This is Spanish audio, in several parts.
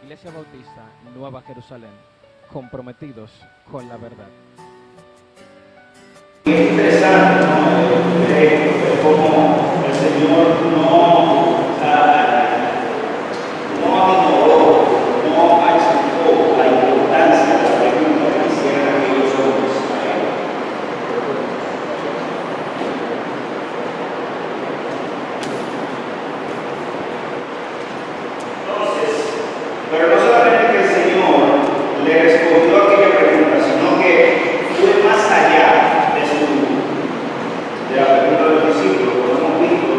Iglesia Bautista Nueva Jerusalén, comprometidos con la verdad. Y es interesante, ¿no? Cómo el Señor no ignoró, no achicó la importancia de la pregunta que hicieron aquellos hombres a él. Entonces, pero no solamente que el Señor le respondió a aquella pregunta, sino que fue más allá de la pregunta de los discípulos, como hemos visto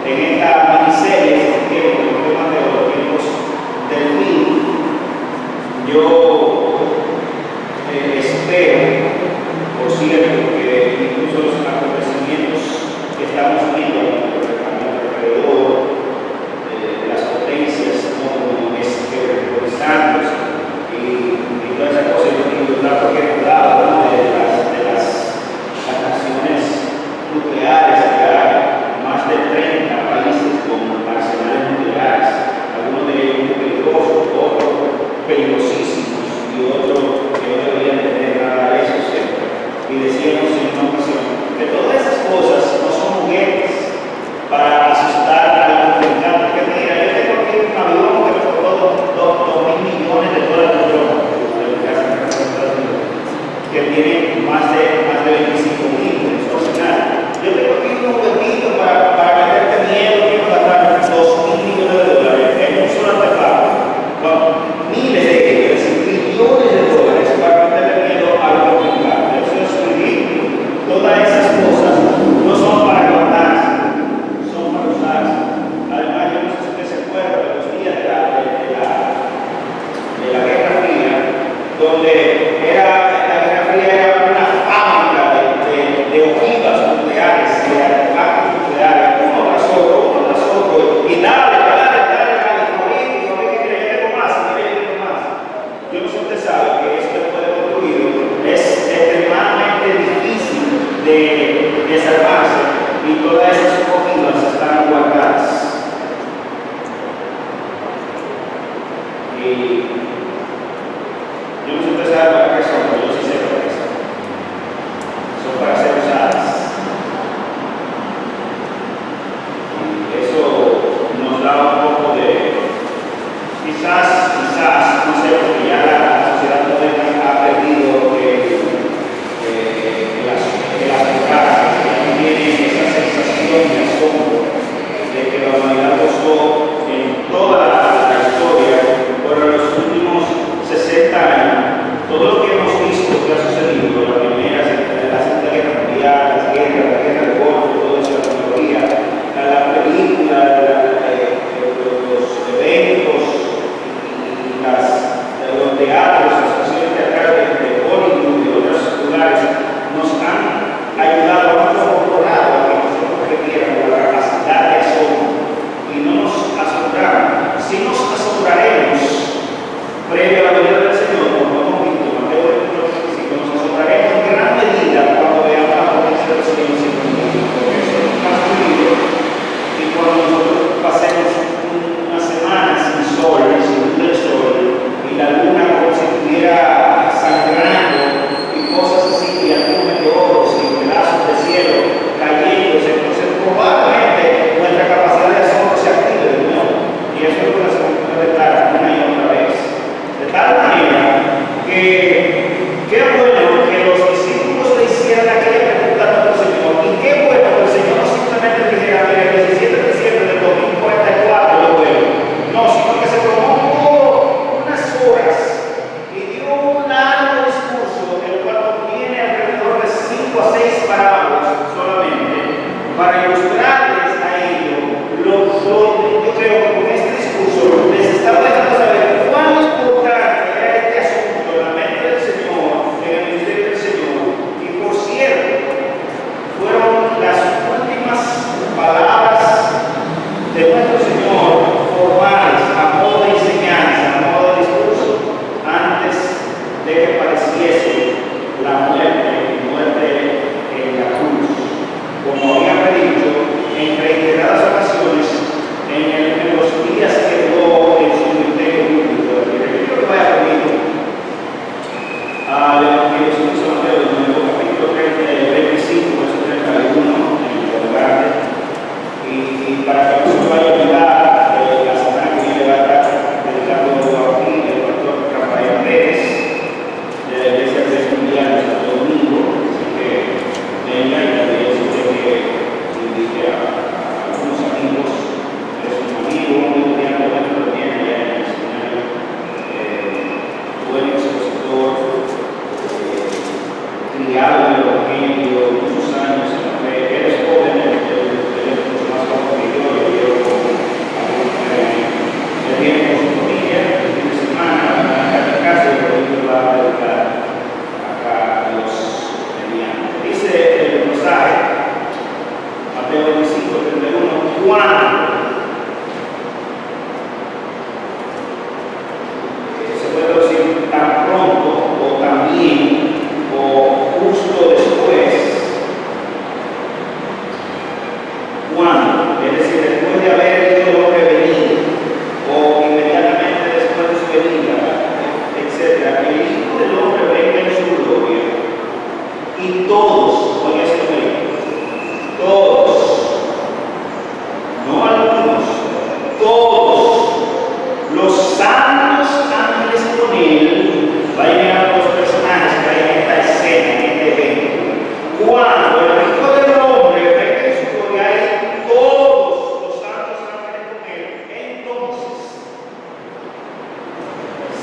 en esta miniserie que tiene el tema de los tiempos del fin. Yo espero, por cierto, que incluso los acontecimientos que estamos viendo a nuestro alrededor, las potencias como terrorizándose y todas esas cosas, yo trato que hablaba de las naciones nucleares que hay, más de 30 países con arsenales nucleares, algunos de ellos muy peligrosos, otros peligrosísimos y otros que no deberían tener nada de eso, ¿cierto? Y decíamos en una ocasión que todas esas cosas no son juguetes para asustar al contrincante. Que mira, yo tengo aquí un avión que me costó 2.000 millones de dólares, que tiene más de 25.000 en su arsenal. Yo tengo aquí un juguetito para meterte miedo, que va a gastar 2.000 millones de dólares en un solo artefacto, con miles de ellos, billones de dólares para meterle miedo a los contrincante. Eso es ridículo. Todas esas cosas no son para guardarse, son para usarse. Además, yo no sé si usted se acuerda de los días de la Guerra Fría, donde la Guerra Fría era una fábrica de ojivas nucleares, de artefactos nucleares, uno tras otro, y dale, fabrique, mire, yo tengo más. Yo no sé si usted sabe que esto después de construido es extremadamente difícil de salvarse, y todas esas ojivas están guardadas. Y yo no sé si usted sabe para qué son,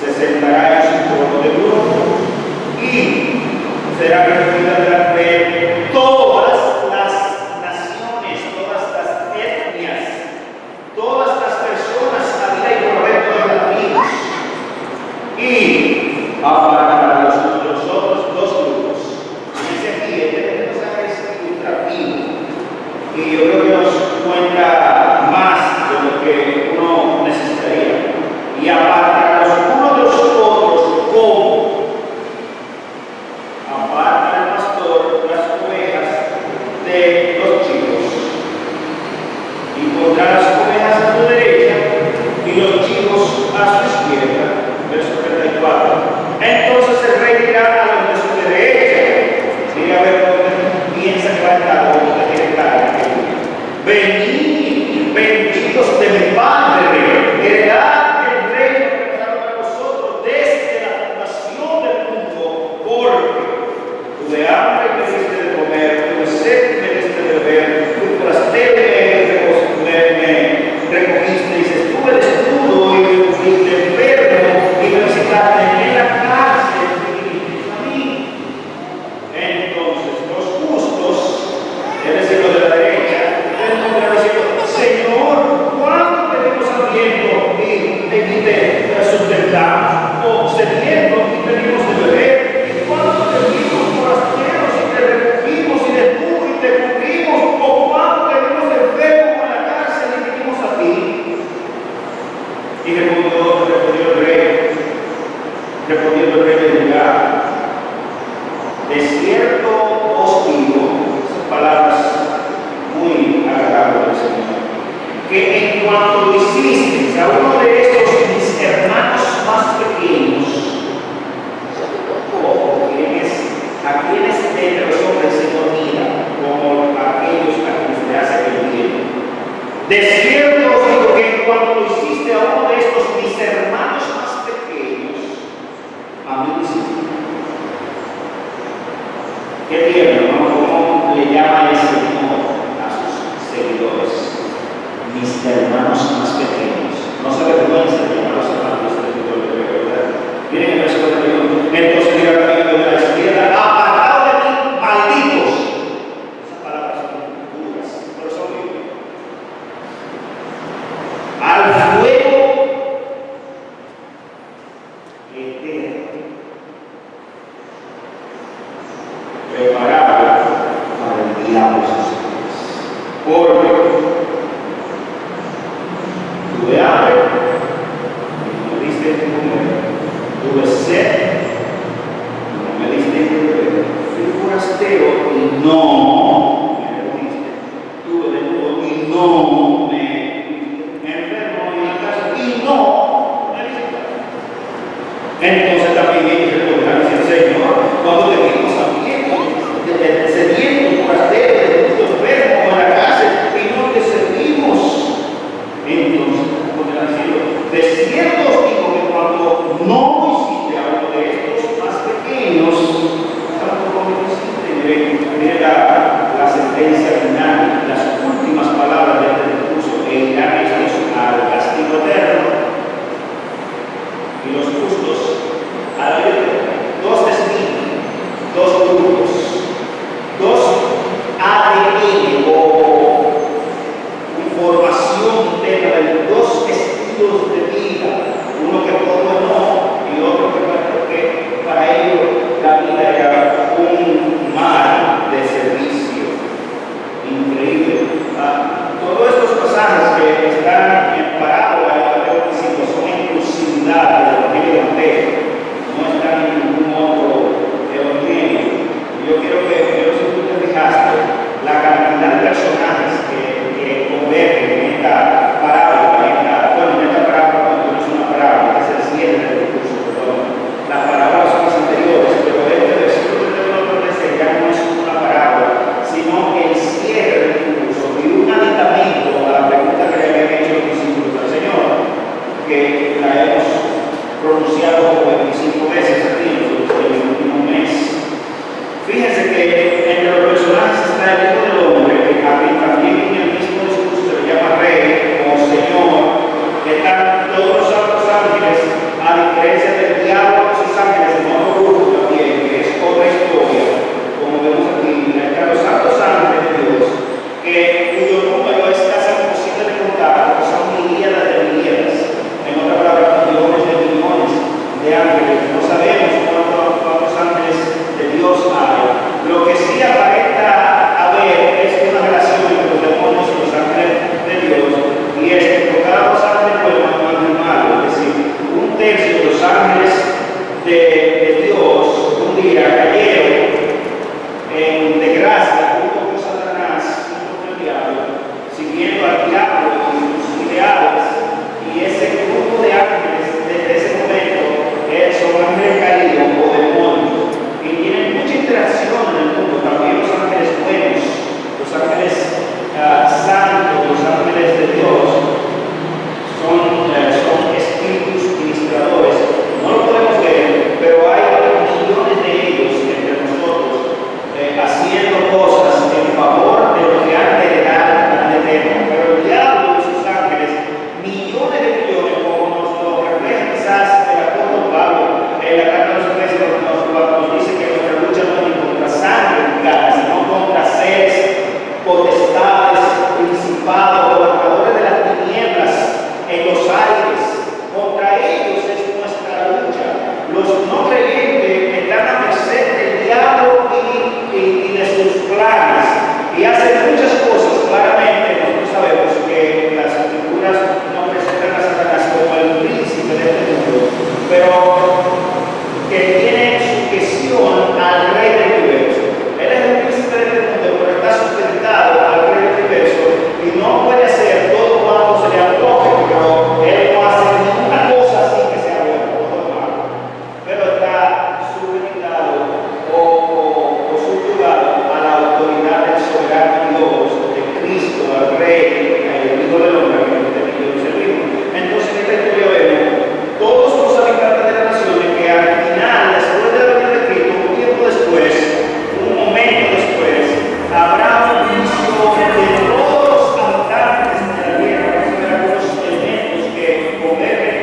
se sentará en su trono de gloria y será recibida de la fe todas las naciones, todas las etnias, todas las personas a vida y por haber todas las vidas. Y apartará los otros dos grupos. Dice aquí, este mensaje es ilustrativo y yo creo que nos cuenta más de lo que uno necesitaría. Y apartará los unos de los otros como aparta el pastor las ovejas de los chicos. Y pondrá las ovejas a su derecha y los chicos a su izquierda. Verso 34. Entonces el rey dirá a los de su derecha, mira a ver dónde piensa que va a estar, dónde quiere estar. Venid, benditos de mi Padre, heredad el reino preparado para vosotros desde la fundación del mundo, porque tuve hambre y me diste de comer, tuve sed y me diste de beber, fui forastero y me recogisteis, estuve desnudo y me fuiste enfermo y me visitaste en la cárcel y vinisteis a mí. Entonces los justos, es decir, los de la derecha, Señor, ¿cuándo tenemos hambriento y te sustentamos? O sediento y tenemos de beber? ¿Y cuándo te vimos forasteros y te recogimos y desnudos y te cubrimos? ¿O cuándo tenemos enfermos en la cárcel y vinimos a ti? Y respondió el rey del lugar, de cierto os digo, esas palabras muy agradables del Señor, que en cuanto lo hicisteis a uno de estos mis hermanos más pequeños, o a quienes entre los hombres se mira, como aquellos a quienes le hace el bien. De cierto os digo que en cuanto lo hiciste a uno de estos mis hermanos más pequeños, a mí lo hiciste. ¿Qué tiene, hermano? ¿Cómo le llama el Señor a sus seguidores? Mis hermanos más pequeños. No se avergüenza de llamar a los hermanos de verdad. Miren el verso 41. Entonces dirá el amigo de la izquierda, apartado de mí, malditos. Esas palabras son duras, pero son bíblicas. Al fuego eterno, preparado para el diablo y sus seres. Porque tuve hambre y no me diste de comer, tuve sed y no me diste de beber, fui forastero y no me recogiste, tuve desnudo y no me enfermo en la casa y no me visitaste. Entonces también ellos responderán y dicen, Señor, cuando te vimos hambriento, sediento, forastero, enfermo en la cárcel y no te servimos. Entonces responderán diciendo, de cierto os digo que cuando no hiciste a uno de estos más pequeños, tampoco lo hiciste. Mire la sentencia final, las últimas palabras de este discurso, e irán estos al castigo eterno y los justos a la vida. Dos destinos, dos grupos, dos ADN o información interna de dos estilos de vida, uno que todo no y otro que para ellos la vida era un mar de servicio increíble. Todos estos pasajes que están en parábola en Mateo 25 son exclusividad del Evangelio de Mateo, no están en ningún otro evangelio. Yo quiero si tú te fijaste, la cantidad de personajes que convergen en esta parábola, en esta parábola no es una parábola, es el cierre del discurso, perdón. Las parábolas son las anteriores, pero este versículo ya no es una parábola, sino el cierre del discurso y un aditamento a la pregunta que le habían hecho los discípulos al Señor, que la hemos pronunciado 25 veces aquí en el último mes. Fíjense que entre los personajes está el Hijo del Hombre, a quien también en el mismo discurso se le llama Rey o Señor, que están todos los santos ángeles, a diferencia de el diablo y sus ángeles en otro grupo también, que es otra historia, como vemos aquí, a los santos ángeles de Dios, cuyo número es casi imposible de contar, porque son milíadas de milíadas, en otras palabras, millones de millones de ángeles. No sabemos cuántos ángeles de Dios hay. Lo que sí aparenta haber es una relación entre los demonios y los ángeles de Dios, y es que cada dos ángeles buenos y ángeles malos, es decir, un tercio de los ángeles de Dios un día cayeron en desgracia junto con Satanás, junto con el diablo, siguiendo al diablo y sus ideales, y ese grupo de ángeles desde ese momento son ángeles caídos o demonios, y tienen mucha interacción en el mundo. También los ángeles buenos, los ángeles santos, los ángeles de Dios, son espíritus ministradores. No lo podemos ver, pero hay millones de ellos entre nosotros haciendo cosas en favor de lo que han de heredar al Eterno. Pero el diablo y sus ángeles, millones de millones, como nos lo refleja quizás el apóstol Pablo en la carta de los Efesios, nos dice que nuestra lucha no es ni contra sangre ni carne, sino contra seres, potestades, principados, gobernadores de las tinieblas en los aires. Contra ellos es nuestra lucha. Los no creyentes están a merced del diablo y de sus planes, y hacen muchas cosas. Claramente nosotros sabemos que las escrituras no presentan a Satanás como el príncipe de este mundo, pero que tiene sujeción al rey del universo. Él es el príncipe de este mundo, pero está sustentado al rey del universo y no puede hacer todo cuanto se le antoje, pero él no hace ninguna cosa así que sea bueno o malo, pero está sujetado o subyugado a la autoridad del soberano Dios, de Cristo, al Rey, al Hijo del Hombre, que no te pidió servir. Entonces, en esta historia vemos todos los habitantes de las naciones que al final, después de la venida de Cristo, un tiempo después, un momento después, habrá un juicio de todos los habitantes de la tierra. Vamos a ver algunos elementos que convergen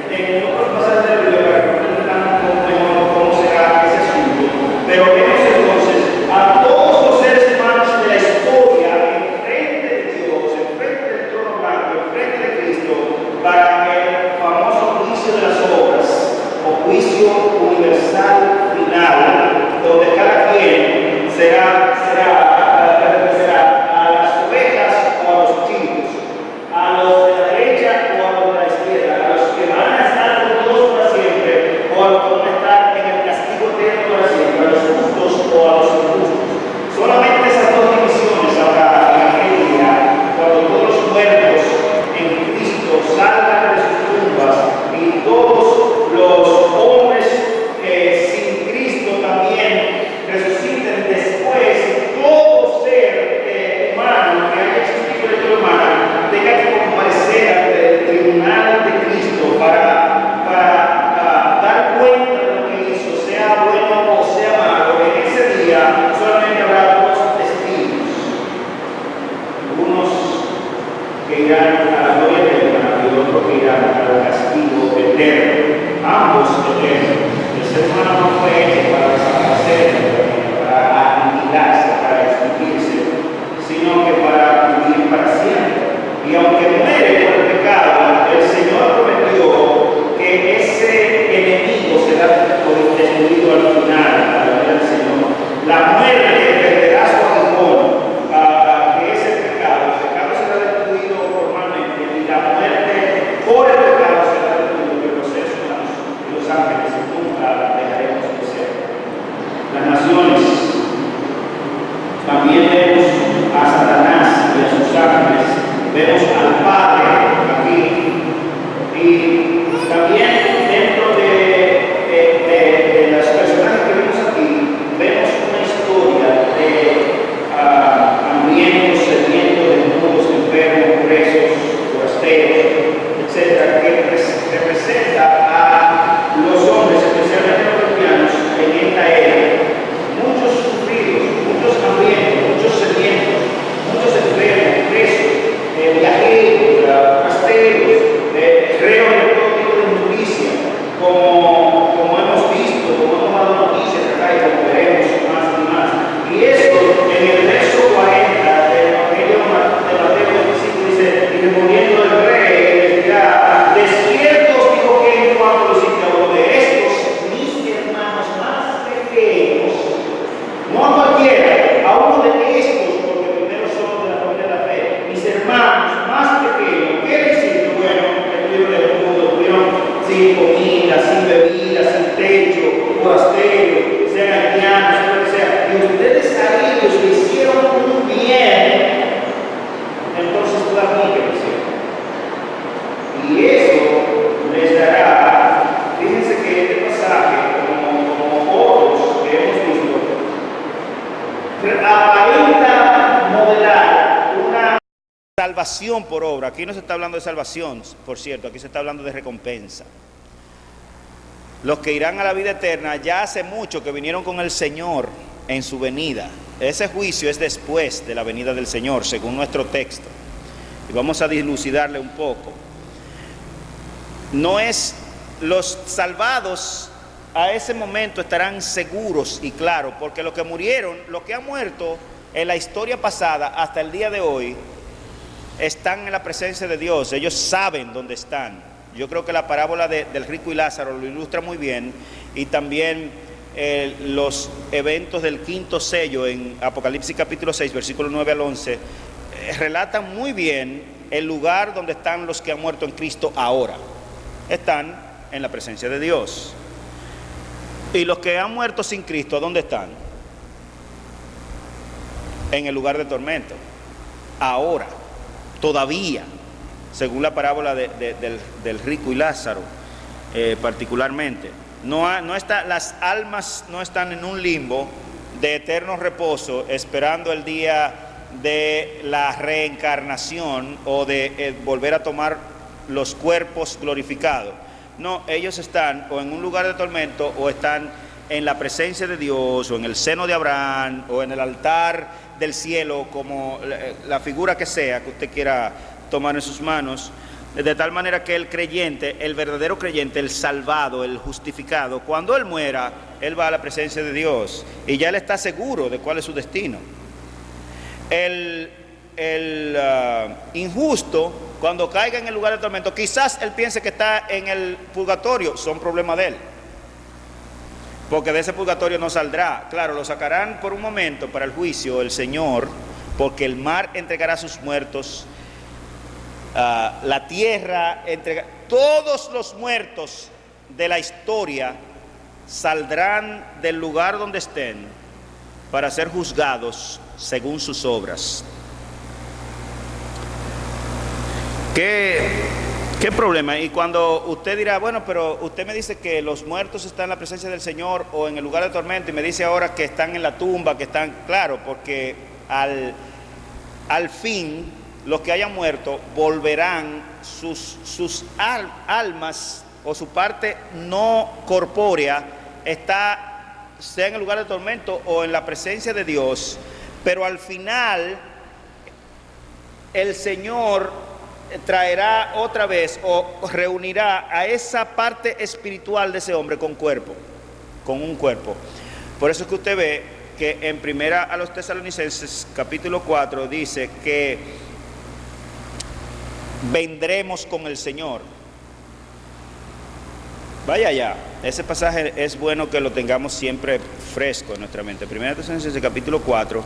en otros pasajes de la Biblia para que comprendamos mejor cómo será ese asunto. Pero vemos entonces a todos los seres humanos de la historia enfrente de Dios, enfrente del trono blanco, enfrente de Cristo, para el famoso juicio de las obras o juicio universal final, donde cada quien será a las ovejas o a los chivos, a los de la derecha o a los de la izquierda, a los que van a estar con Dios para siempre o a los que van a estar en el castigo eterno para siempre, a los justos o a los injustos. Solamente esas dos divisiones habrá en aquel día, cuando todos los muertos en Cristo salgan de sus tumbas y todos los hombres sin Cristo también resuciten después. Todo ser humano que haya existido en la historia humana tenga que comparecer ante el tribunal de Cristo para dar cuenta de lo que hizo, sea bueno o sea malo. En ese día solamente habrá dos testigos, unos que irán a la gloria eterna y otros que irán al castigo eterno, ambos eternos. comida, sin bebida, sin techo, forasteros, sean haitianos, lo que sea, y ustedes a ellos le hicieron un bien, entonces tú también que lo hicieron. Y eso les dará, fíjense que este pasaje, como otros que hemos visto, aparenta modelar una salvación por obra. Aquí no se está hablando de salvación, por cierto, aquí se está hablando de recompensa. Los que irán a la vida eterna ya hace mucho que vinieron con el Señor en su venida. Ese juicio es después de la venida del Señor, según nuestro texto. Y vamos a dilucidarle un poco. No es los salvados a ese momento estarán seguros y claros, porque los que murieron, los que han muerto en la historia pasada hasta el día de hoy, están en la presencia de Dios. Ellos saben dónde están. Yo creo que la parábola del rico y Lázaro lo ilustra muy bien, y también los eventos del quinto sello en Apocalipsis capítulo 6, versículos 9 al 11, relatan muy bien el lugar donde están los que han muerto en Cristo ahora. Están en la presencia de Dios. Y los que han muerto sin Cristo, ¿dónde están? En el lugar de tormento. Ahora, todavía, según la parábola del rico y Lázaro, particularmente. Las almas no están en un limbo de eterno reposo, esperando el día de la reencarnación o de volver a tomar los cuerpos glorificados. No, ellos están o en un lugar de tormento o están en la presencia de Dios o en el seno de Abraham o en el altar del cielo, como la figura que sea que usted quiera tomar en sus manos, de tal manera que el creyente, el verdadero creyente, el salvado, el justificado, cuando él muera, él va a la presencia de Dios y ya él está seguro de cuál es su destino. El injusto, cuando caiga en el lugar de tormento, quizás él piense que está en el purgatorio, son problemas de él, porque de ese purgatorio no saldrá. Claro, lo sacarán por un momento para el juicio el Señor, porque el mar entregará a sus muertos, la tierra entregará, todos los muertos de la historia saldrán del lugar donde estén para ser juzgados según sus obras. ¿Qué problema? Y cuando usted dirá, bueno, pero usted me dice que los muertos están en la presencia del Señor o en el lugar de tormento, y me dice ahora que están en la tumba, que están, claro, porque al fin los que hayan muerto volverán, sus almas o su parte no corpórea está, sea en el lugar de tormento o en la presencia de Dios, pero al final el Señor traerá otra vez o reunirá a esa parte espiritual de ese hombre con un cuerpo. Por eso es que usted ve que en primera a los Tesalonicenses capítulo 4 dice que vendremos con el Señor. Vaya ya, ese pasaje es bueno que lo tengamos siempre fresco en nuestra mente. Primera Tesalonicenses capítulo 4,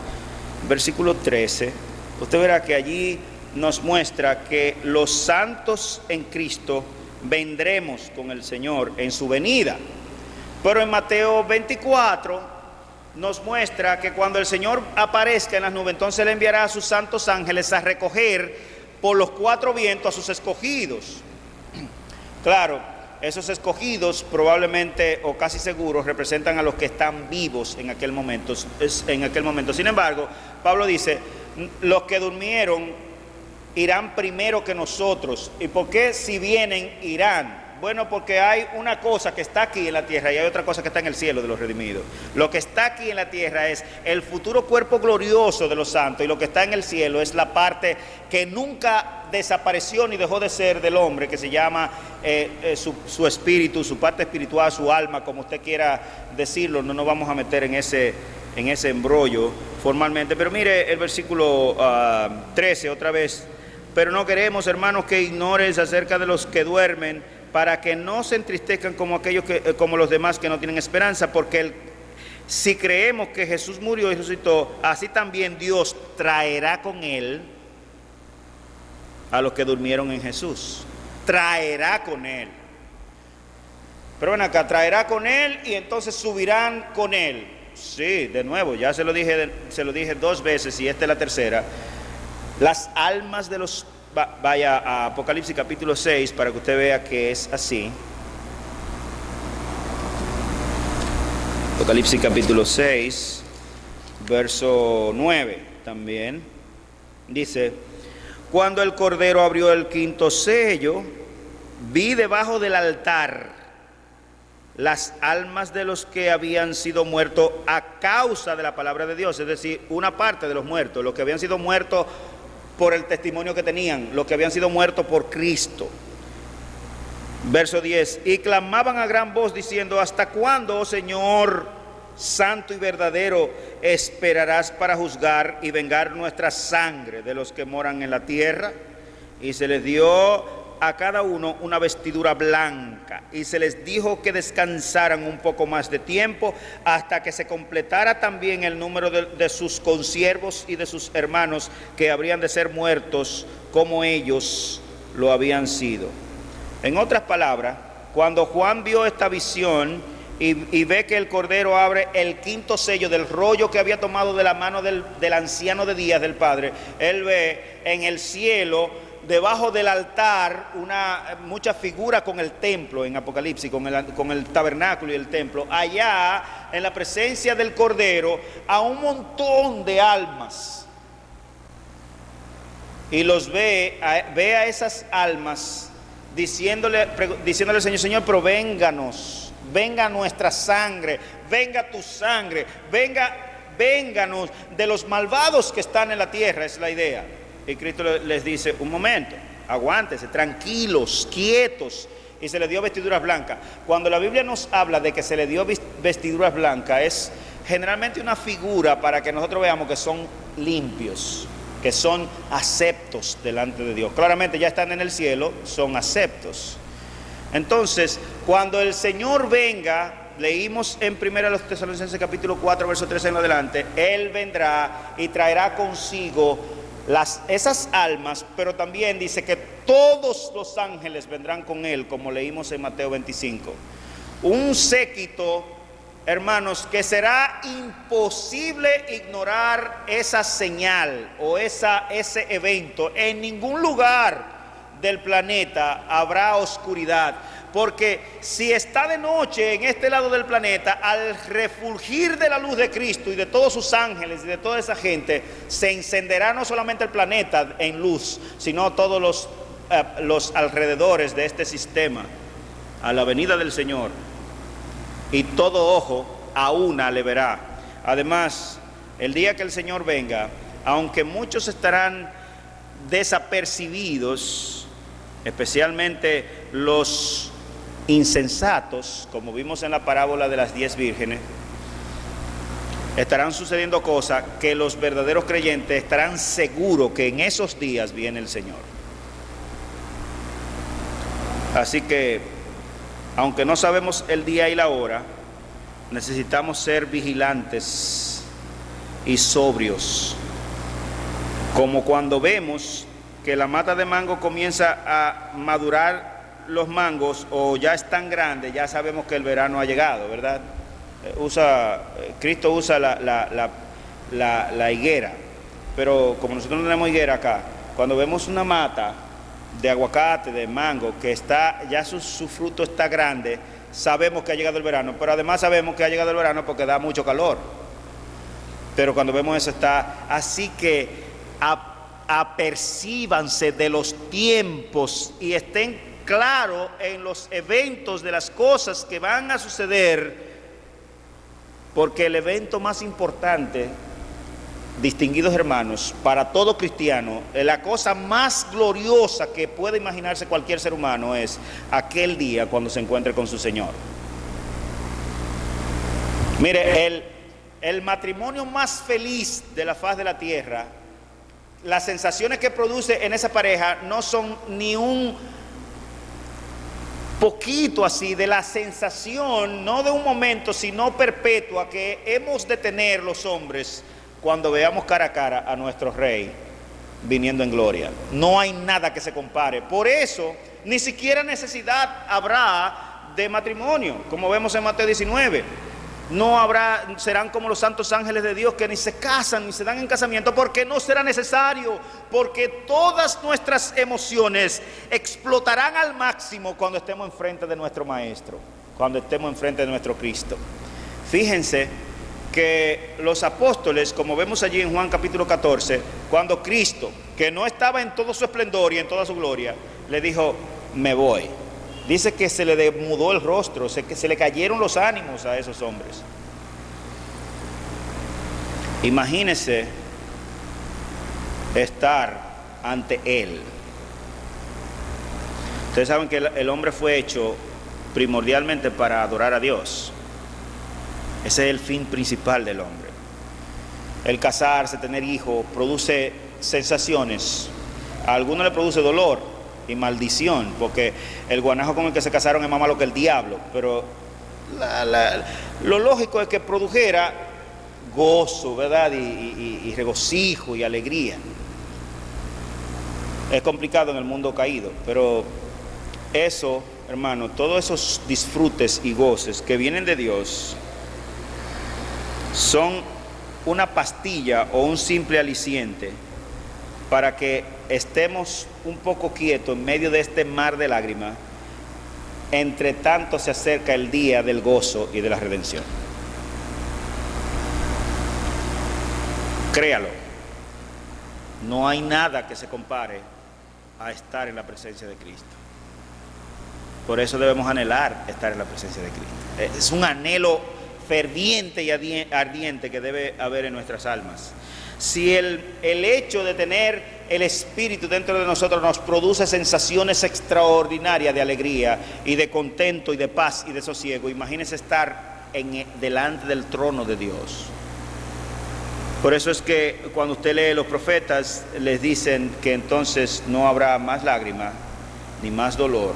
versículo 13, usted verá que allí nos muestra que los santos en Cristo vendremos con el Señor en su venida. Pero en Mateo 24 nos muestra que cuando el Señor aparezca en las nubes, entonces Él enviará a sus santos ángeles a recoger por los cuatro vientos a sus escogidos. Claro, esos escogidos probablemente o casi seguros representan a los que están vivos en aquel momento. Sin embargo, Pablo dice, los que durmieron irán primero que nosotros. ¿Y por qué si vienen irán? Bueno, porque hay una cosa que está aquí en la tierra y hay otra cosa que está en el cielo de los redimidos. Lo que está aquí en la tierra es el futuro cuerpo glorioso de los santos, y lo que está en el cielo es la parte que nunca desapareció ni dejó de ser del hombre, que se llama su espíritu, su parte espiritual, su alma, como usted quiera decirlo. No nos vamos a meter en ese embrollo formalmente, pero mire el versículo 13 otra vez. Pero no queremos, hermanos, que ignores acerca de los que duermen, para que no se entristezcan como como los demás que no tienen esperanza, porque si creemos que Jesús murió y resucitó, así también Dios traerá con Él a los que durmieron en Jesús. Traerá con Él. Pero ven acá, traerá con él y entonces subirán con él. Sí, de nuevo, ya se lo dije 2 veces y esta es la tercera. Las almas de los... Vaya a Apocalipsis capítulo 6 para que usted vea que es así. Apocalipsis capítulo 6, verso 9 también. Dice: cuando el Cordero abrió el 5.º sello, vi debajo del altar las almas de los que habían sido muertos a causa de la palabra de Dios, es decir, una parte de los muertos, los que habían sido muertos por el testimonio que tenían, los que habían sido muertos por Cristo. Verso 10: y clamaban a gran voz diciendo: ¿hasta cuándo, oh Señor, santo y verdadero, esperarás para juzgar y vengar nuestra sangre de los que moran en la tierra? Y se les dio a cada uno una vestidura blanca, y se les dijo que descansaran un poco más de tiempo, hasta que se completara también el número de sus consiervos y de sus hermanos, que habrían de ser muertos como ellos lo habían sido. En otras palabras, cuando Juan vio esta visión y ve que el Cordero abre el 5.º sello del rollo que había tomado de la mano del anciano de días, del Padre, él ve en el cielo, debajo del altar, mucha figura con el templo en Apocalipsis, con el tabernáculo y el templo. Allá, en la presencia del Cordero, a un montón de almas. Y los ve a esas almas diciéndole al Señor: Señor, pero vénganos, venga nuestra sangre, venga tu sangre, vénganos de los malvados que están en la tierra, es la idea. Y Cristo les dice: un momento, aguántense, tranquilos, quietos. Y se les dio vestiduras blancas. Cuando la Biblia nos habla de que se le dio vestiduras blancas, es generalmente una figura para que nosotros veamos que son limpios, que son aceptos delante de Dios. Claramente ya están en el cielo, son aceptos. Entonces, cuando el Señor venga, leímos en 1 Tesalonicenses capítulo 4, verso 13 en adelante, Él vendrá y traerá consigo esas almas, pero también dice que todos los ángeles vendrán con Él, como leímos en Mateo 25. Un séquito, hermanos, que será imposible ignorar esa señal o ese evento. En ningún lugar del planeta habrá oscuridad, porque si está de noche en este lado del planeta, al refulgir de la luz de Cristo y de todos sus ángeles y de toda esa gente, se encenderá no solamente el planeta en luz, sino todos los alrededores de este sistema a la venida del Señor, y todo ojo a una le verá. Además, el día que el Señor venga, aunque muchos estarán desapercibidos, especialmente los insensatos, como vimos en la parábola de las 10 vírgenes, estarán sucediendo cosas que los verdaderos creyentes estarán seguros que en esos días viene el Señor. Así que, aunque no sabemos el día y la hora, necesitamos ser vigilantes y sobrios, como cuando vemos que la mata de mango comienza a madurar los mangos, o ya están grandes, ya sabemos que el verano ha llegado, ¿verdad? Cristo usa la higuera, pero como nosotros no tenemos higuera acá, cuando vemos una mata de aguacate, de mango, que ya su fruto está grande, sabemos que ha llegado el verano, pero además sabemos que ha llegado el verano porque da mucho calor. Pero cuando vemos eso está, así que apercíbanse de los tiempos y estén claro en los eventos de las cosas que van a suceder, porque el evento más importante, distinguidos hermanos, para todo cristiano, la cosa más gloriosa que puede imaginarse cualquier ser humano es aquel día cuando se encuentre con su Señor. Mire, el matrimonio más feliz de la faz de la tierra, las sensaciones que produce en esa pareja no son ni un poquito así de la sensación, no de un momento, sino perpetua, que hemos de tener los hombres cuando veamos cara a cara a nuestro Rey viniendo en gloria. No hay nada que se compare. Por eso, ni siquiera necesidad habrá de matrimonio, como vemos en Mateo 19. Serán como los santos ángeles de Dios, que ni se casan ni se dan en casamiento, porque no será necesario, porque todas nuestras emociones explotarán al máximo cuando estemos enfrente de nuestro Maestro, cuando estemos enfrente de nuestro Cristo. Fíjense que los apóstoles, como vemos allí en Juan capítulo 14, cuando Cristo, que no estaba en todo su esplendor y en toda su gloria, le dijo: me voy. Dice que se le demudó el rostro, que se le cayeron los ánimos a esos hombres. Imagínense estar ante Él. Ustedes saben que el hombre fue hecho primordialmente para adorar a Dios. Ese es el fin principal del hombre. El casarse, tener hijos, produce sensaciones. A algunos le produce dolor y maldición, porque el guanajo con el que se casaron es más malo que el diablo, pero lo lógico es que produjera gozo, ¿verdad? Y regocijo y alegría. Es complicado en el mundo caído, pero eso, hermano, todos esos disfrutes y goces que vienen de Dios son una pastilla o un simple aliciente para que estemos un poco quietos en medio de este mar de lágrimas, entre tanto se acerca el día del gozo y de la redención. Créalo, no hay nada que se compare a estar en la presencia de Cristo. Por eso debemos anhelar estar en la presencia de Cristo. Es un anhelo ferviente y ardiente que debe haber en nuestras almas. Si el hecho de tener el Espíritu dentro de nosotros nos produce sensaciones extraordinarias de alegría y de contento y de paz y de sosiego, imagínense estar delante del trono de Dios. Por eso es que cuando usted lee los profetas, les dicen que entonces no habrá más lágrimas, ni más dolor,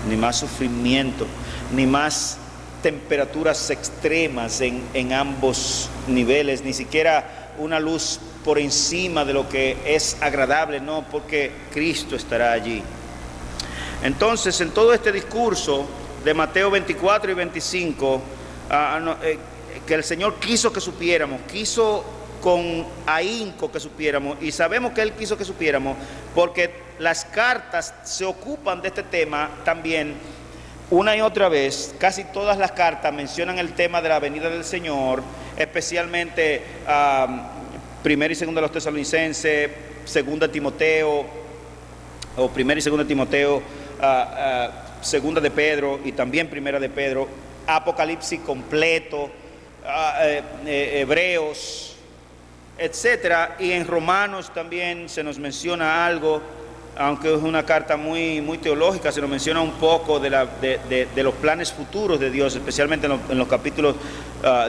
ni más sufrimiento, ni más temperaturas extremas en ambos niveles, ni siquiera una luz por encima de lo que es agradable, no, porque Cristo estará allí. Entonces, en todo este discurso de Mateo 24 y 25, que el Señor quiso que supiéramos, quiso con ahínco que supiéramos, y sabemos que Él quiso que supiéramos, porque las cartas se ocupan de este tema también una y otra vez. Casi todas las cartas mencionan el tema de la venida del Señor, especialmente Primera y Segunda de los Tesalonicenses, Segunda Timoteo, o Primera y Segunda Timoteo, Segunda de Pedro y también Primera de Pedro, Apocalipsis completo, Hebreos, etcétera, y en Romanos también se nos menciona algo, aunque es una carta muy, muy teológica, se nos menciona un poco de los planes futuros de Dios, especialmente en los capítulos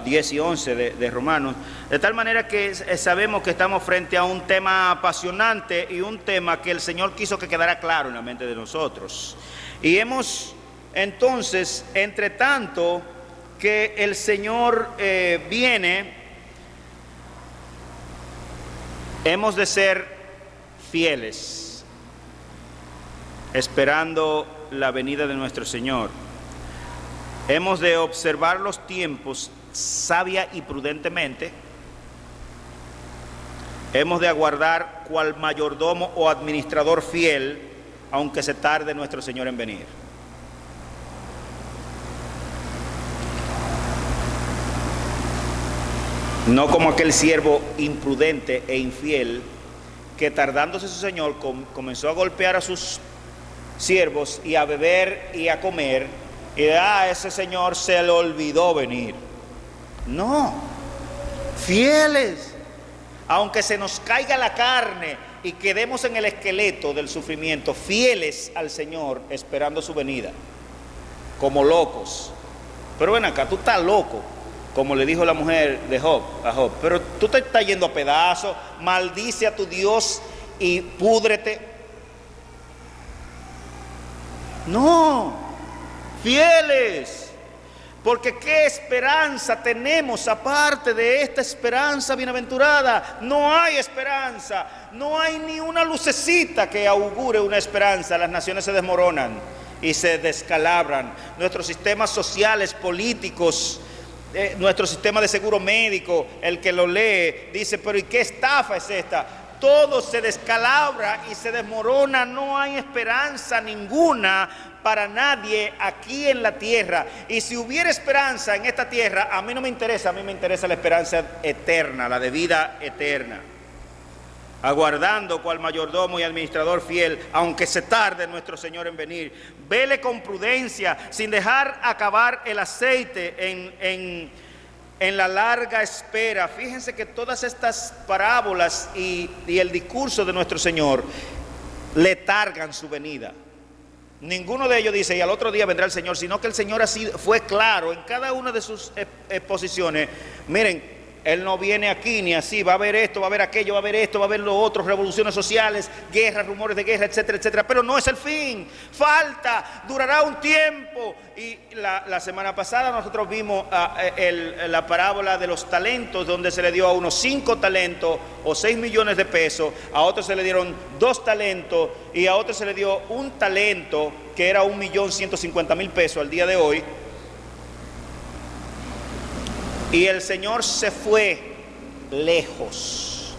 10 y 11 de Romanos, de tal manera que sabemos que estamos frente a un tema apasionante y un tema que el Señor quiso que quedara claro en la mente de nosotros. Y hemos entonces, entre tanto que el Señor viene, hemos de ser fieles, esperando la venida de nuestro Señor. Hemos de observar los tiempos sabia y prudentemente. Hemos de aguardar cual mayordomo o administrador fiel, aunque se tarde nuestro Señor en venir. No como aquel siervo imprudente e infiel que, tardándose su Señor, comenzó a golpear a sus siervos y a beber y a comer, y ese Señor se le olvidó venir. No, fieles, aunque se nos caiga la carne y quedemos en el esqueleto del sufrimiento, fieles al Señor, esperando su venida, como locos. Pero ven acá, tú estás loco, como le dijo la mujer de Job a Job, pero tú te estás yendo a pedazos, maldice a tu Dios y púdrete. No, fieles, porque qué esperanza tenemos aparte de esta esperanza bienaventurada. No hay esperanza, no hay ni una lucecita que augure una esperanza. Las naciones se desmoronan y se descalabran. Nuestros sistemas sociales, políticos, nuestro sistema de seguro médico, el que lo lee dice, pero ¿y qué estafa es esta? Todo se descalabra y se desmorona, no hay esperanza ninguna para nadie aquí en la tierra. Y si hubiera esperanza en esta tierra, a mí no me interesa, a mí me interesa la esperanza eterna, la de vida eterna. Aguardando cual mayordomo y administrador fiel, aunque se tarde nuestro Señor en venir. Vele con prudencia, sin dejar acabar el aceite en la larga espera. Fíjense que todas estas parábolas y el discurso de nuestro Señor le targan su venida. Ninguno de ellos dice, y al otro día vendrá el Señor, sino que el Señor así fue claro en cada una de sus exposiciones. Miren, Él no viene aquí ni así, va a haber esto, va a haber aquello, va a haber esto, va a haber lo otro, revoluciones sociales, guerras, rumores de guerra, etcétera, etcétera. Pero no es el fin, falta, durará un tiempo. Y la semana pasada nosotros vimos la parábola de los talentos, donde se le dio a unos 5 talentos o 6 millones de pesos, a otros se le dieron 2 talentos y a otros se le dio 1 talento, que era 1.150.000 pesos al día de hoy. Y el Señor se fue lejos.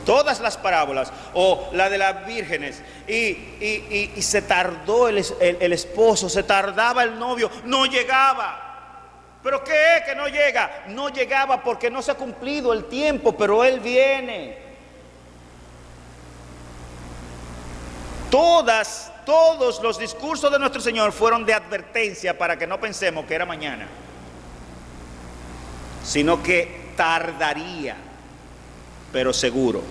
Todas las parábolas, o la de las vírgenes, y se tardó el esposo, se tardaba el novio, no llegaba. ¿Pero qué es que no llega? No llegaba porque no se ha cumplido el tiempo, pero Él viene. Todos los discursos de nuestro Señor fueron de advertencia para que no pensemos que era mañana, sino que tardaría, pero seguro.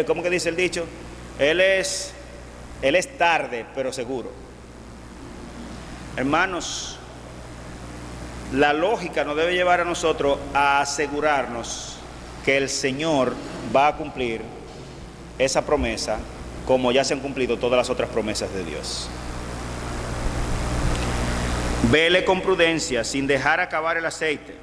¿Cómo que dice el dicho? Él es tarde, pero seguro. Hermanos, la lógica nos debe llevar a nosotros a asegurarnos que el Señor va a cumplir esa promesa, como ya se han cumplido todas las otras promesas de Dios. Vele con prudencia, sin dejar acabar el aceite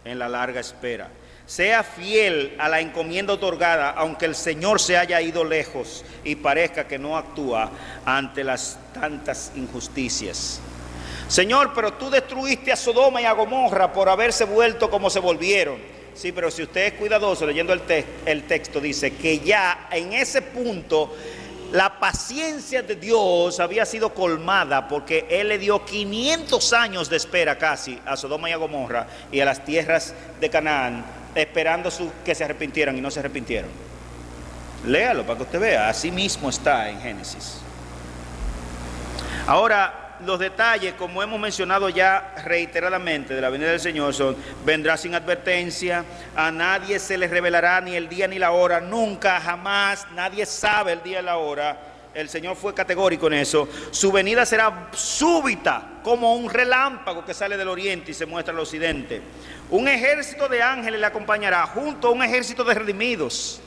en la larga espera. Sea fiel a la encomienda otorgada, aunque el Señor se haya ido lejos y parezca que no actúa ante las tantas injusticias. Señor, pero tú destruiste a Sodoma y a Gomorra por haberse vuelto como se volvieron. Sí, pero si usted es cuidadoso leyendo el texto, dice que ya en ese punto la paciencia de Dios había sido colmada, porque Él le dio 500 años de espera casi a Sodoma y a Gomorra y a las tierras de Canaán, esperando que se arrepintieran, y no se arrepintieron. Léalo para que usted vea, así mismo está en Génesis. Ahora, los detalles, como hemos mencionado ya reiteradamente, de la venida del Señor son: vendrá sin advertencia, a nadie se le revelará ni el día ni la hora, nunca, jamás, nadie sabe el día y la hora. El Señor fue categórico en eso. Su venida será súbita, como un relámpago que sale del oriente y se muestra al occidente. Un ejército de ángeles le acompañará, junto a un ejército de redimidos,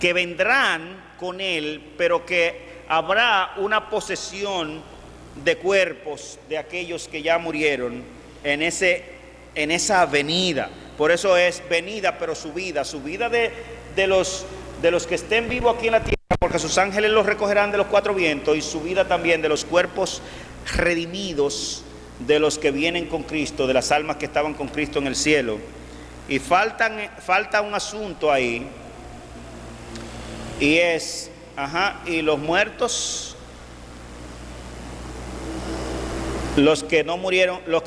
que vendrán con Él, pero que habrá una posesión de cuerpos de aquellos que ya murieron en esa venida. Por eso es venida, pero subida de los que estén vivos aquí en la tierra, porque sus ángeles los recogerán de los 4 vientos, y subida también de los cuerpos redimidos, de los que vienen con Cristo, de las almas que estaban con Cristo en el cielo. Y falta un asunto ahí, y es, y los muertos, los que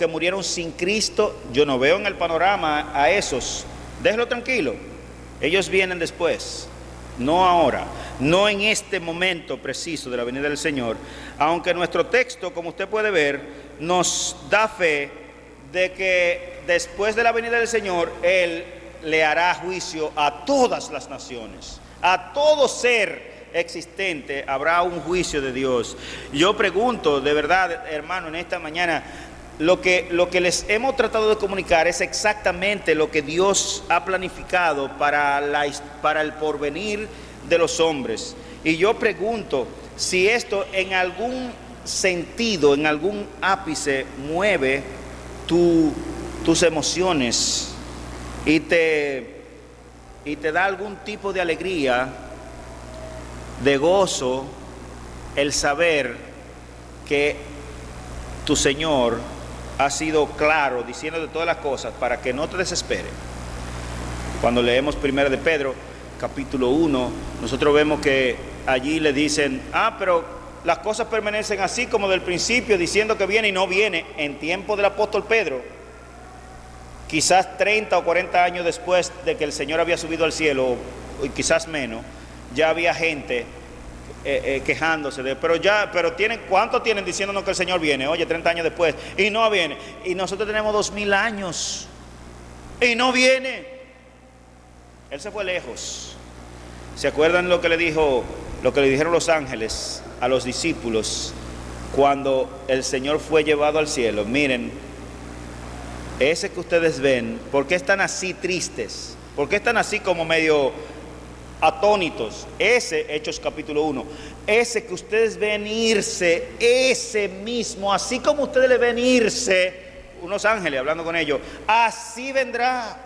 murieron sin Cristo, yo no veo en el panorama a esos. Déjelo tranquilo, ellos vienen después, no ahora, no en este momento preciso de la venida del Señor. Aunque nuestro texto, como usted puede ver, nos da fe de que después de la venida del Señor, Él le hará juicio a todas las naciones, a todo ser existente habrá un juicio de Dios. Yo pregunto, de verdad, hermano, en esta mañana, lo que les hemos tratado de comunicar es exactamente lo que Dios ha planificado para el porvenir de los hombres. Y yo pregunto si esto en algún sentido, en algún ápice, mueve tus emociones y te da algún tipo de alegría, de gozo, el saber que tu Señor ha sido claro diciéndote todas las cosas para que no te desesperes. Cuando leemos 1 de Pedro, capítulo 1, nosotros vemos que allí le dicen, pero las cosas permanecen así como del principio, diciendo que viene y no viene. En tiempo del apóstol Pedro, quizás 30 o 40 años después de que el Señor había subido al cielo, y quizás menos, ya había gente quejándose de, pero tienen, ¿cuánto tienen diciéndonos que el Señor viene? Oye, 30 años después, y no viene. Y nosotros tenemos 2000 años, y no viene. Él se fue lejos. ¿Se acuerdan lo que le dijeron los ángeles a los discípulos cuando el Señor fue llevado al cielo? Miren, ese que ustedes ven, ¿por qué están así tristes? ¿Por qué están así como medio atónitos? Ese, Hechos capítulo 1, ese que ustedes ven irse, ese mismo, así como ustedes le ven irse, unos ángeles hablando con ellos, así vendrá,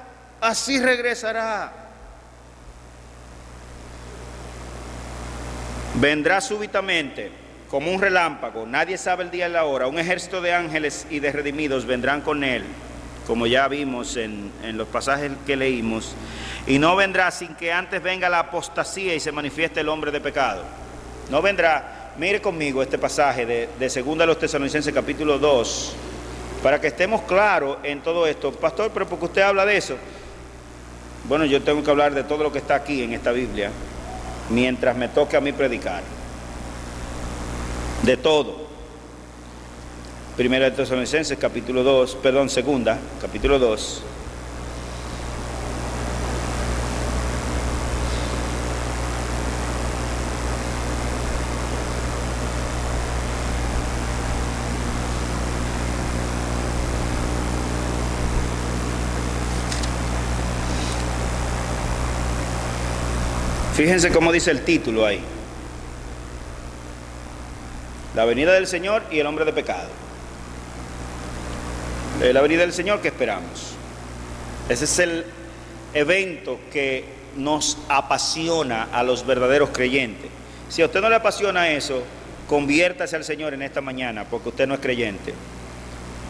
así regresará. Vendrá súbitamente como un relámpago, nadie sabe el día y la hora. Un ejército de ángeles y de redimidos vendrán con él, como ya vimos en los pasajes que leímos. Y no vendrá sin que antes venga la apostasía y se manifieste el hombre de pecado. No vendrá. Mire conmigo este pasaje de 2 de los Tesalonicenses capítulo 2, para que estemos claros en todo esto. Pastor, pero ¿por qué usted habla de eso? Bueno, yo tengo que hablar de todo lo que está aquí en esta Biblia, mientras me toque a mí predicar. De todo. 1 de Tesalonicenses capítulo 2, perdón, 2, capítulo 2. Fíjense cómo dice el título ahí: la venida del Señor y el hombre de pecado. La venida del Señor que esperamos. Ese es el evento que nos apasiona a los verdaderos creyentes. Si a usted no le apasiona eso, conviértase al Señor en esta mañana, porque usted no es creyente.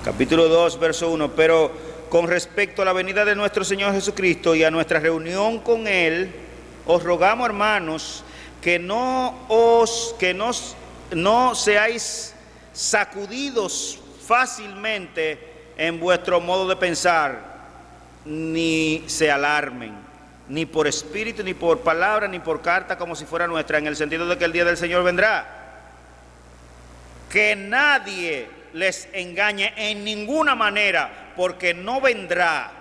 Capítulo 2, verso 1. Pero con respecto a la venida de nuestro Señor Jesucristo y a nuestra reunión con Él, os rogamos, hermanos, que no seáis sacudidos fácilmente en vuestro modo de pensar, ni se alarmen, ni por espíritu, ni por palabra, ni por carta como si fuera nuestra, en el sentido de que el día del Señor vendrá. Que nadie les engañe en ninguna manera, porque no vendrá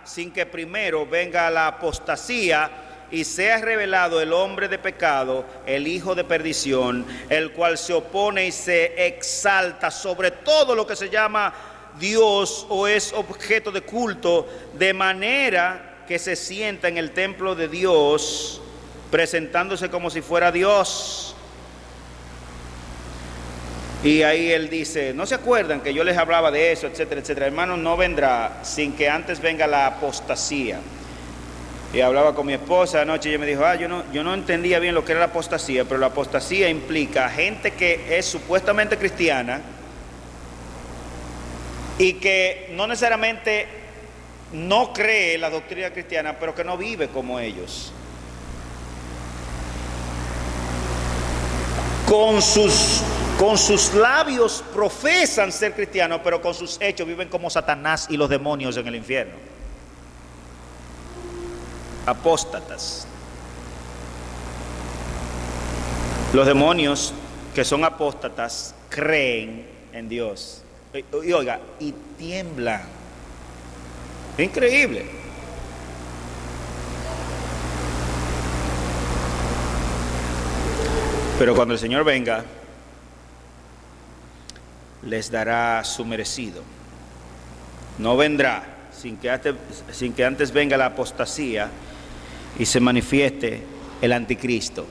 sin que primero venga la apostasía y sea revelado el hombre de pecado, el hijo de perdición, el cual se opone y se exalta sobre todo lo que se llama Dios o es objeto de culto, de manera que se sienta en el templo de Dios, presentándose como si fuera Dios. Y ahí él dice, ¿no se acuerdan que yo les hablaba de eso, etcétera, etcétera? Hermanos, no vendrá sin que antes venga la apostasía. Y hablaba con mi esposa anoche y ella me dijo, yo no entendía bien lo que era la apostasía, pero la apostasía implica gente que es supuestamente cristiana y que no necesariamente no cree la doctrina cristiana, pero que no vive como ellos. Con sus labios profesan ser cristianos, pero con sus hechos viven como Satanás y los demonios en el infierno. Apóstatas. Los demonios que son apóstatas creen en Dios. Y oiga, y tiemblan. Increíble. Pero cuando el Señor venga, les dará su merecido. No vendrá sin que antes venga la apostasía y se manifieste el anticristo.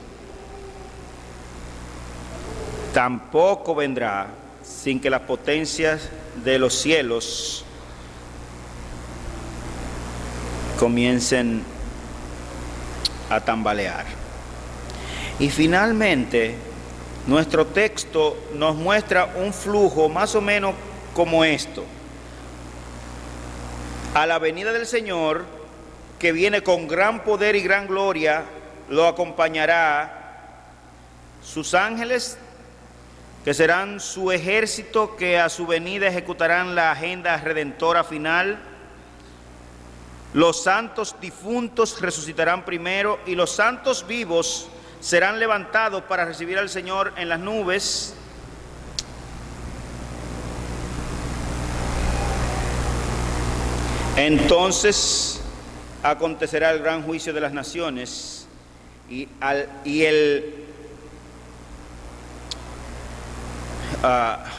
Tampoco vendrá sin que las potencias de los cielos comiencen a tambalear. Y finalmente, Nuestro texto nos muestra un flujo más o menos como esto. A la venida del Señor, que viene con gran poder y gran gloria, lo acompañará sus ángeles, que serán su ejército, que a su venida ejecutarán la agenda redentora final. Los santos difuntos resucitarán primero y los santos vivos serán levantados para recibir al Señor en las nubes. Entonces acontecerá el gran juicio de las naciones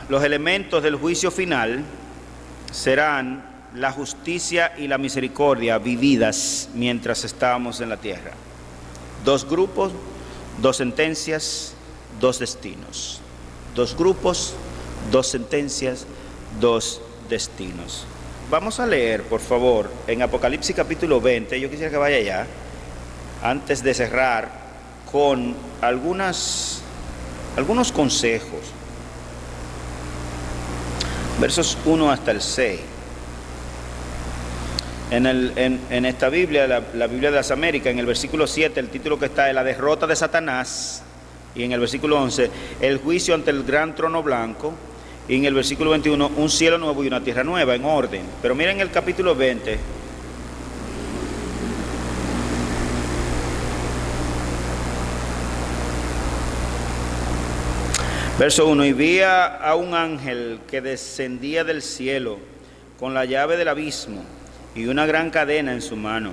los elementos del juicio final serán la justicia y la misericordia vividas mientras estábamos en la tierra. Dos grupos, dos sentencias, dos destinos. Dos grupos, dos sentencias, dos destinos. Vamos a leer, por favor, en Apocalipsis capítulo 20. Yo quisiera que vaya allá, antes de cerrar, con algunos consejos. Versos 1 hasta el 6. En esta Biblia, la Biblia de las Américas, en el versículo 7, el título que está es la derrota de Satanás, y en el versículo 11, el juicio ante el gran trono blanco, y en el versículo 21, un cielo nuevo y una tierra nueva, en orden. Pero miren el capítulo 20. Verso 1, y vi a un ángel que descendía del cielo con la llave del abismo y una gran cadena en su mano.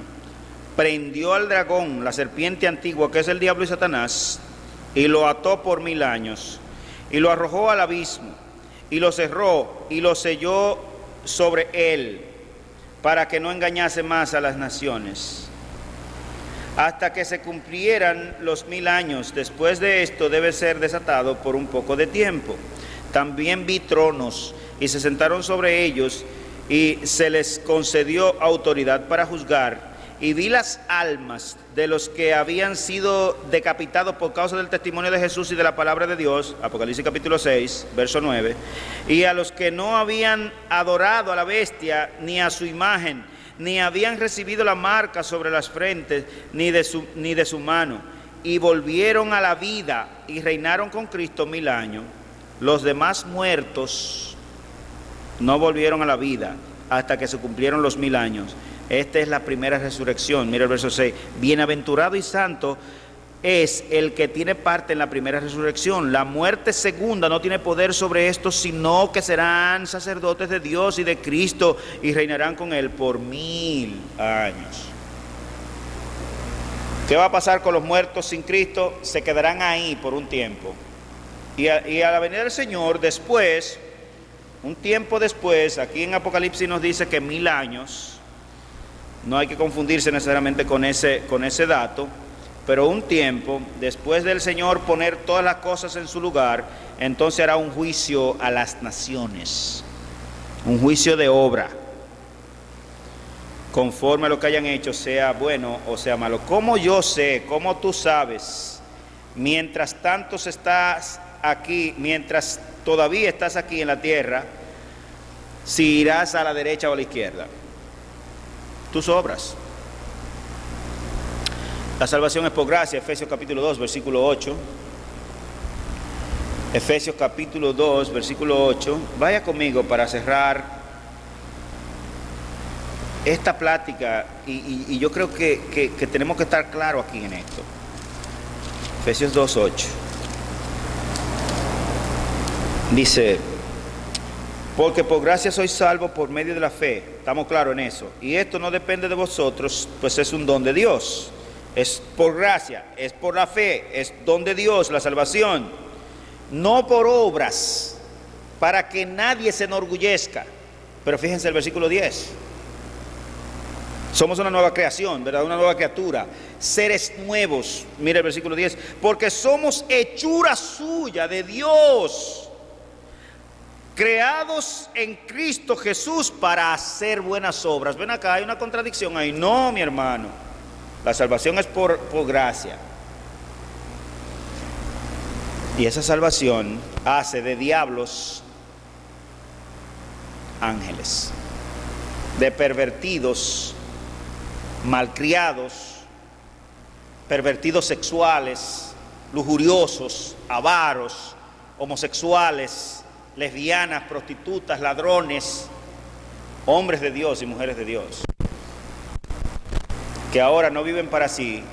Prendió al dragón, la serpiente antigua, que es el diablo y Satanás, y lo ató por 1000 años, y lo arrojó al abismo, y lo cerró, y lo selló sobre él, para que no engañase más a las naciones, hasta que se cumplieran los 1000 años. Después de esto debe ser desatado por un poco de tiempo. También vi tronos, y se sentaron sobre ellos, y se les concedió autoridad para juzgar. Y vi las almas de los que habían sido decapitados por causa del testimonio de Jesús y de la palabra de Dios, Apocalipsis capítulo 6, verso 9, y a los que no habían adorado a la bestia ni a su imagen, ni habían recibido la marca sobre las frentes, ni de su mano, y volvieron a la vida y reinaron con Cristo 1000 años. Los demás muertos no volvieron a la vida hasta que se cumplieron los 1000 años. Esta es la primera resurrección. Mira el verso 6. Bienaventurado y santo es el que tiene parte en la primera resurrección. La muerte segunda no tiene poder sobre estos, sino que serán sacerdotes de Dios y de Cristo y reinarán con él por 1000 años. ¿Qué va a pasar con los muertos sin Cristo? Se quedarán ahí por un tiempo. Y a la venida del Señor, después, un tiempo después, aquí en Apocalipsis nos dice que 1000 años. No hay que confundirse necesariamente con ese dato, pero un tiempo, después del Señor poner todas las cosas en su lugar, entonces hará un juicio a las naciones, un juicio de obra, conforme a lo que hayan hecho, sea bueno o sea malo. ¿Cómo yo sé, cómo tú sabes, mientras tanto estás aquí, mientras todavía estás aquí en la tierra, si irás a la derecha o a la izquierda? Tus obras. La salvación es por gracia, Efesios capítulo 2, versículo 8. Efesios capítulo 2, versículo 8. Vaya conmigo para cerrar esta plática y yo creo que tenemos que estar claros aquí en esto. Efesios 2, 8. Dice: porque por gracia sois salvos por medio de la fe. Estamos claros en eso. Y esto no depende de vosotros, pues es un don de Dios. Es por gracia, es por la fe, es don de Dios, la salvación. No por obras, para que nadie se enorgullezca. Pero fíjense el versículo 10. Somos una nueva creación, ¿verdad? Una nueva criatura. Seres nuevos. Mira el versículo 10. Porque somos hechura suya de Dios, creados en Cristo Jesús para hacer buenas obras. Ven acá, hay una contradicción ahí. No, mi hermano, la salvación es por gracia. Y esa salvación hace de diablos ángeles, de pervertidos, malcriados, pervertidos sexuales, lujuriosos, avaros, homosexuales, lesbianas, prostitutas, ladrones, hombres de Dios y mujeres de Dios, que ahora no viven para sí,